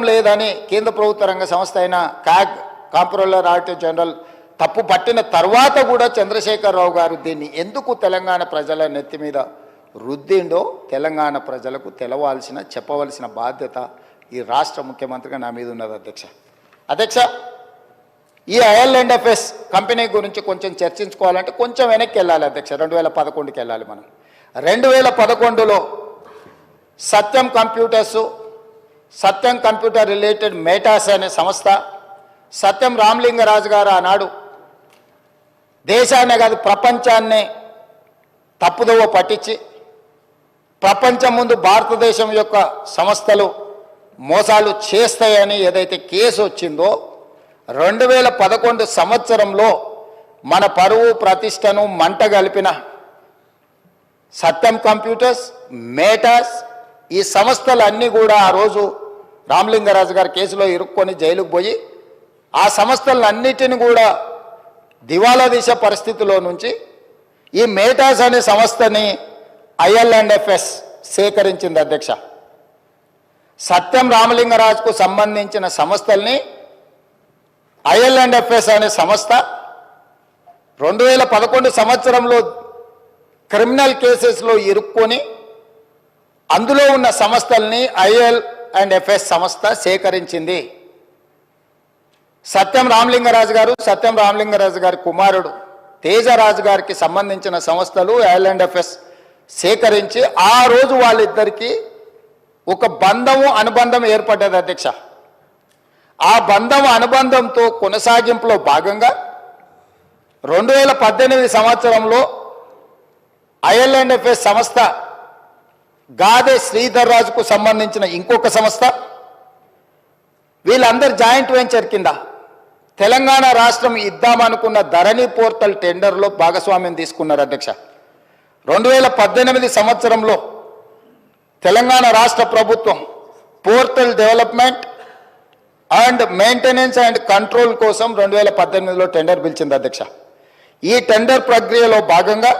లేదని కేంద్ర ప్రభుత్వ రంగ సంస్థ అయిన క్యాగ్ కాంప్ట్రోలర్ ఆడిటర్ జనరల్ తప్పు పట్టిన తర్వాత కూడా చంద్రశేఖరరావు గారు దీన్ని ఎందుకు తెలంగాణ ప్రజల నెత్తి మీద రుద్దిండో తెలంగాణ ప్రజలకు చెప్పవలసిన బాధ్యత ఈ రాష్ట్ర ముఖ్యమంత్రిగా నా మీద ఉన్నది అధ్యక్ష. ఈ IL&FS కంపెనీ గురించి కొంచెం చర్చించుకోవాలంటే కొంచెం వెనక్కి వెళ్ళాలి అధ్యక్ష. 2011కి వెళ్ళాలి మనం. 2011లో సత్యం కంప్యూటర్ రిలేటెడ్ మేటాస్ అనే సంస్థ, సత్యం రామలింగరాజు గారు ఆనాడు దేశాన్నే కాదు ప్రపంచాన్నే తప్పుదోవ పట్టించి ప్రపంచం ముందు భారతదేశం యొక్క సంస్థలు మోసాలు చేస్తాయని ఏదైతే కేసు వచ్చిందో 2011 సంవత్సరంలో మన పరువు ప్రతిష్టను మంట కలిపిన సత్యం కంప్యూటర్స్, మేటాస్ ఈ సంస్థలన్నీ కూడా ఆ రోజు రామలింగరాజు గారి కేసులో ఇరుక్కొని జైలుకు పోయి ఆ సంస్థలన్నిటిని కూడా దివాలా తీసే పరిస్థితిలో నుంచి ఈ మేటాస్ అనే సంస్థని IL&FS సేకరించింది అధ్యక్ష. సత్యం రామలింగరాజుకు సంబంధించిన సంస్థల్ని IL&FS అనే సంస్థ 2011 సంవత్సరంలో క్రిమినల్ కేసెస్లో ఇరుక్కొని అందులో ఉన్న సంస్థల్ని IL&FS సంస్థ సేకరించింది. సత్యం రామలింగరాజు గారి కుమారుడు తేజరాజు గారికి సంబంధించిన సంస్థలు IL&FS సేకరించి ఆ రోజు వాళ్ళిద్దరికీ ఒక అనుబంధం ఏర్పడ్డది అధ్యక్ష. ఆ అనుబంధంతో కొనసాగింపులో భాగంగా 2018 సంవత్సరంలో IL&FS సంస్థ గాదే శ్రీధర్ రాజుకు సంబంధించిన ఇంకొక సంస్థ వీళ్ళందరూ జాయింట్ వెంచర్ కింద తెలంగాణ రాష్ట్రం ఇద్దామనుకున్న ధరణి పోర్టల్ టెండర్లో భాగస్వామ్యం తీసుకున్నారు అధ్యక్ష. 2018 సంవత్సరంలో తెలంగాణ రాష్ట్ర ప్రభుత్వం portal development and maintenance and control కోసం 2018లో టెండర్ పిలిచింది అధ్యక్ష. ఈ టెండర్ ప్రక్రియలో భాగంగా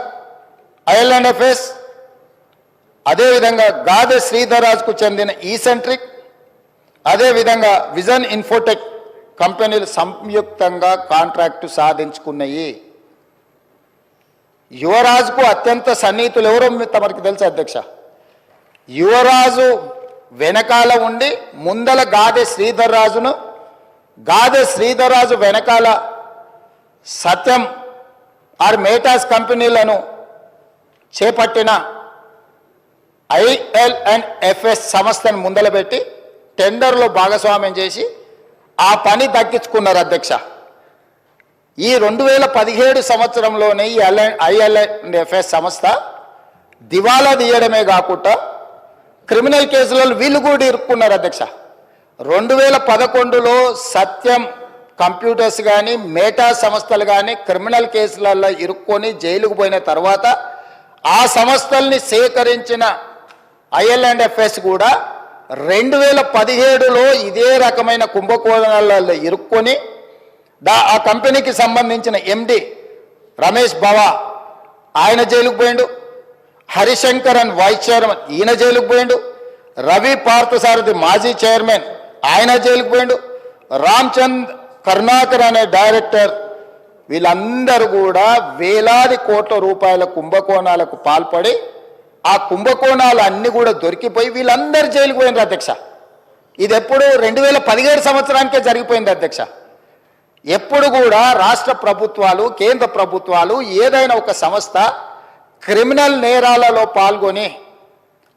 IL&FS అదేవిధంగా గాదే శ్రీధర్ రాజుకు చెందిన ఈసెంట్రిక్ అదేవిధంగా విజన్ ఇన్ఫోటెక్ కంపెనీలు సంయుక్తంగా కాంట్రాక్టు సాధించుకున్నాయి. యువరాజుకు అత్యంత సన్నిహితులు ఎవరో తమరికి తెలుసు అధ్యక్ష. యువరాజు వెనకాల ఉండి ముందల గాదే శ్రీధర్ రాజు వెనకాల సత్యం మేటాస్ కంపెనీలను చేపట్టిన IL&FS సంస్థను ముందలబెట్టి టెండర్లో భాగస్వామ్యం చేసి ఆ పని దక్కించుకున్నారు అధ్యక్ష. ఈ 2017 సంవత్సరంలోనే ఈ IL&FS సంస్థ దివాలా తీయడమే కాకుండా క్రిమినల్ కేసులలో వీళ్ళు కూడా ఇరుక్కున్నారు అధ్యక్ష. 2011లో సత్యం కంప్యూటర్స్ కానీ మేటా సంస్థలు కానీ క్రిమినల్ కేసులలో ఇరుక్కొని జైలుకు పోయిన తర్వాత ఆ సంస్థల్ని సేకరించిన IL&FS కూడా 2017లో ఇదే రకమైన కుంభకోణాలలో ఇరుక్కొని ఆ కంపెనీకి సంబంధించిన MD రమేష్ బావా ఆయన జైలుకు పోయిండు, హరిశంకరన్ వైస్ చైర్మన్ ఈయన జైలుకు పోయిండు, రవి పార్థసారథి మాజీ చైర్మన్ ఆయన జైలుకు పోయిండు, రామ్చంద్ కరుణాకర్ అనే డైరెక్టర్ వీళ్ళందరూ కూడా వేలాది కోట్ల రూపాయల కుంభకోణాలకు పాల్పడి ఆ కుంభకోణాలు అన్నీ కూడా దొరికిపోయి వీళ్ళందరూ జైలుకు పోయినారు అధ్యక్ష. ఇది ఎప్పుడు 2017 సంవత్సరానికే జరిగిపోయింది అధ్యక్ష. ఎప్పుడు కూడా రాష్ట్ర ప్రభుత్వాలు కేంద్ర ప్రభుత్వాలు ఏదైనా ఒక సంస్థ క్రిమినల్ నేరాలలో పాల్గొని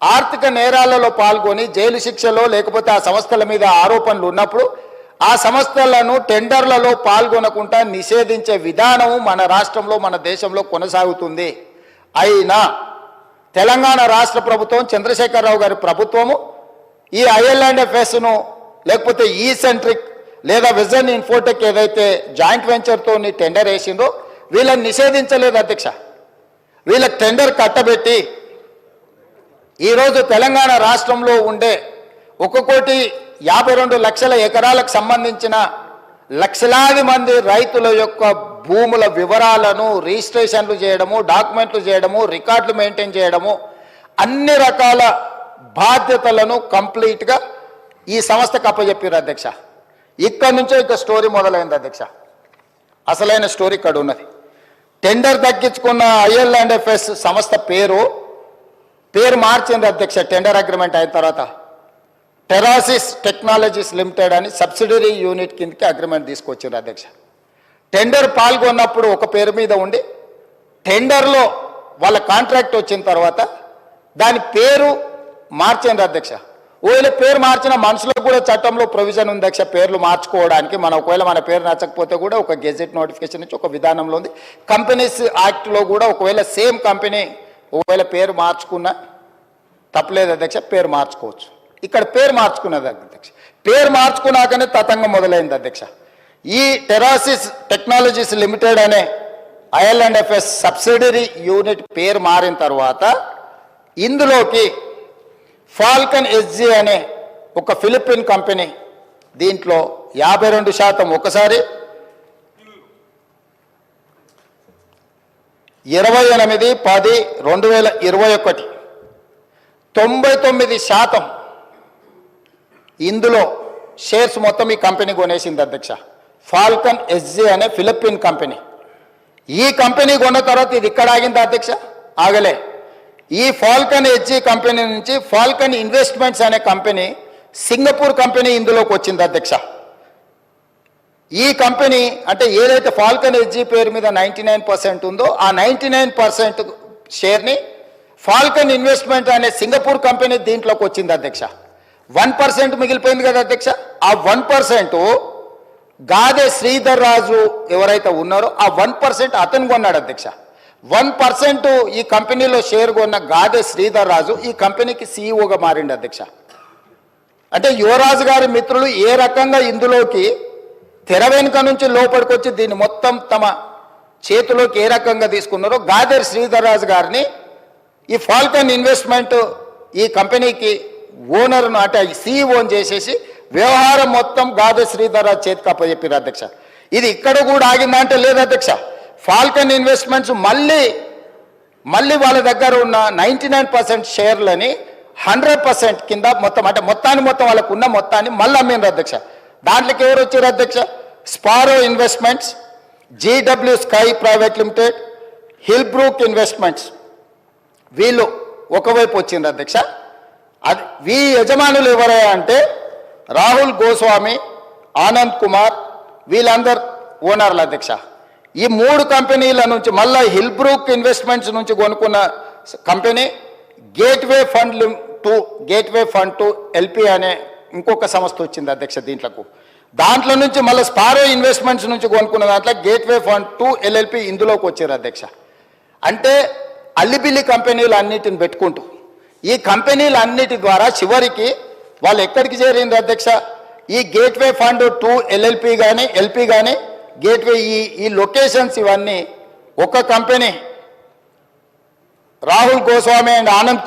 ఆర్థిక నేరాలలో పాల్గొని జైలు శిక్షలో లేకపోతే ఆ సంస్థల మీద ఆరోపణలు ఉన్నప్పుడు ఆ సంస్థలను టెండర్లలో పాల్గొనకుండా నిషేధించే విధానము మన రాష్ట్రంలో మన దేశంలో కొనసాగుతుంది. అయినా తెలంగాణ రాష్ట్ర ప్రభుత్వం చంద్రశేఖరరావు గారి ప్రభుత్వము ఈ IL&FSను లేకపోతే ఈసెంట్రిక్ లేదా విజన్ ఇన్ఫోటెక్ ఏదైతే జాయింట్ వెంచర్తో టెండర్ వేసిందో వీళ్ళని నిషేధించలేదు అధ్యక్ష. వీళ్ళకి టెండర్ కట్టబెట్టి ఈరోజు తెలంగాణ రాష్ట్రంలో ఉండే 1,52,00,000 ఎకరాలకు సంబంధించిన లక్షలాది మంది రైతుల యొక్క భూముల వివరాలను రిజిస్ట్రేషన్లు చేయడము, డాక్యుమెంట్లు చేయడము, రికార్డులు మెయింటైన్ చేయడము, అన్ని రకాల బాధ్యతలను కంప్లీట్గా ఈ సంస్థకు అప్పచెప్పారు అధ్యక్ష. ఇక్కడ నుంచే ఇక స్టోరీ మొదలైంది అధ్యక్ష. అసలైన స్టోరీ ఇక్కడ ఉన్నది. టెండర్ దక్కించుకున్న IL&FS సంస్థ పేరు మార్చింది అధ్యక్ష. టెండర్ అగ్రిమెంట్ అయిన తర్వాత టెరాసిస్ టెక్నాలజీస్ లిమిటెడ్ అని సబ్సిడరీ యూనిట్ కిందకి అగ్రిమెంట్ తీసుకొచ్చారు అధ్యక్ష. టెండర్ పాల్గొన్నప్పుడు ఒక పేరు మీద ఉండి టెండర్లో వాళ్ళ కాంట్రాక్ట్ వచ్చిన తర్వాత దాని పేరు మార్చింది అధ్యక్ష. ఒకవేళ పేరు మార్చిన మనుషులకు కూడా చట్టంలో ప్రొవిజన్ ఉంది అధ్యక్ష, పేర్లు మార్చుకోవడానికి. ఒకవేళ మన పేరు నచ్చకపోతే కూడా ఒక గెజెట్ నోటిఫికేషన్ నుంచి ఒక విధానంలో ఉంది. కంపెనీస్ యాక్ట్లో కూడా ఒకవేళ సేమ్ కంపెనీ ఒకవేళ పేరు మార్చుకున్నా తప్పలేదు అధ్యక్ష, పేరు మార్చుకోవచ్చు. ఇక్కడ పేరు మార్చుకున్నది అధ్యక్ష. పేరు మార్చుకున్నాకనే తతంగం మొదలైంది అధ్యక్ష. ఈ టెరాసిస్ టెక్నాలజీస్ లిమిటెడ్ అనే IL&FS సబ్సిడరీ యూనిట్ పేరు మారిన తర్వాత ఇందులోకి ఫాల్కన్ SG అనే ఒక ఫిలిపిన్ కంపెనీ దీంట్లో 52% ఒకసారి 28/10/2021 99% ఇందులో షేర్స్ మొత్తం ఈ కంపెనీ కొనేసింది అధ్యక్ష. ఫాల్కన్ SG అనే ఫిలిపిన్ కంపెనీ. ఈ కంపెనీ కొన్న తర్వాత ఇది ఇక్కడ ఆగింది అధ్యక్ష, ఆగలే. ఈ ఫాల్కన్ SG కంపెనీ నుంచి ఫాల్కన్ ఇన్వెస్ట్మెంట్స్ అనే కంపెనీ సింగపూర్ కంపెనీ ఇందులోకి వచ్చింది అధ్యక్ష. ఈ కంపెనీ అంటే ఏదైతే ఫాల్కన్ SG పేరు మీద 99% ఉందో ఆ 99% షేర్ని ఫాల్కన్ ఇన్వెస్ట్మెంట్ అనే సింగపూర్ కంపెనీ దీంట్లోకి వచ్చింది అధ్యక్ష. 1% మిగిలిపోయింది కదా అధ్యక్ష. ఆ 1% గాదే శ్రీధర్ రాజు ఎవరైతే ఉన్నారో ఆ 1% అతను కొన్నాడు అధ్యక్ష. 1% ఈ కంపెనీలో షేర్ కొన్న గాదే శ్రీధర్ రాజు ఈ కంపెనీకి CEOగా మారిండు అధ్యక్ష. అంటే యువరాజు గారి మిత్రులు ఏ రకంగా ఇందులోకి తెర వెనుక నుంచి లోపలికొచ్చి దీన్ని మొత్తం తమ చేతిలోకి ఏ రకంగా తీసుకున్నారో గాదే శ్రీధర్ రాజు గారిని ఈ ఫాల్కన్ ఇన్వెస్ట్మెంట్ ఈ కంపెనీకి ఓనర్ను అంటే CEO చేసేసి వ్యవహారం మొత్తం గాదే శ్రీధర్ రాజు చేతికి అప్పచెప్పారు అధ్యక్ష. ఇది ఇక్కడ కూడా ఆగిందా అంటే లేదు అధ్యక్ష. ఫాల్కన్ ఇన్వెస్ట్మెంట్స్ మళ్ళీ వాళ్ళ దగ్గర ఉన్న 99% షేర్లని 100% కింద మొత్తం అంటే మొత్తం వాళ్ళకు ఉన్న మొత్తాన్ని మళ్ళీ అమ్మినారు అధ్యక్ష. దాంట్లోకి ఎవరు వచ్చారు అధ్యక్ష? Sparrow Investments, GW Sky Private Limited, Hillbrook Investments వీళ్ళు ఒకవైపు వచ్చింది అధ్యక్ష. అది వీ యజమానులు ఎవరయ్యా అంటే రాహుల్ గోస్వామి, ఆనంద్ కుమార్ వీళ్ళందరు ఓనర్లు అధ్యక్ష. ఈ 3 కంపెనీల నుంచి మళ్ళీ హిల్బ్రూక్ ఇన్వెస్ట్మెంట్స్ నుంచి కొనుక్కున్న company gateway fund to LP అనే ఇంకొక సంస్థ వచ్చింది అధ్యక్ష. దాంట్లో నుంచి మళ్ళీ స్పారో ఇన్వెస్ట్మెంట్స్ నుంచి కొనుక్కున్న దాంట్లో గేట్వే ఫండ్ టు LLP ఇందులోకి వచ్చారు అధ్యక్ష. అంటే అల్లిబిల్లి కంపెనీలు అన్నిటిని పెట్టుకుంటూ ఈ కంపెనీలన్నిటి ద్వారా చివరికి వాళ్ళు ఎక్కడికి చేరింది అధ్యక్ష? ఈ గేట్వే ఫండ్ టు LLP కానీ LP కానీ గేట్వే ఈ లొకేషన్స్ ఇవన్నీ ఒక కంపెనీ రాహుల్ గోస్వామి అండ్ ఆనంద్